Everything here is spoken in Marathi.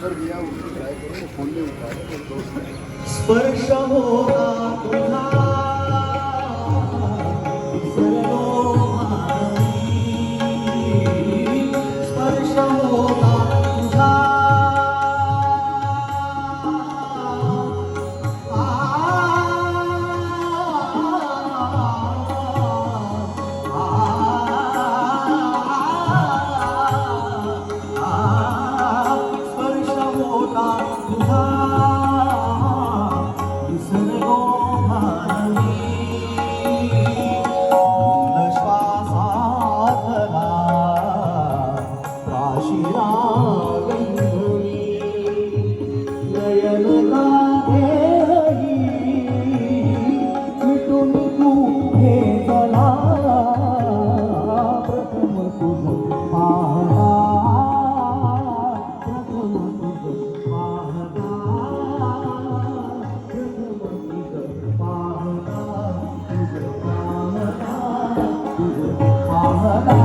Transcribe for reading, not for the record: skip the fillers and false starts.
उधर दिया उसको ट्राई करो फोन नहीं उठा रहे तो स्पर्श होता तुझा विसरलो मानवी स्पर्श होता तुझा स्पर्श होता तुझा विसरलो मानवी श्वासातला काशीला गंधवी नयन कांतेही मिटून तू घेतला प्रथम तुझ पाहता प्रथम तुझ पाहता पाहता तुझ पाहता तुझ पाहता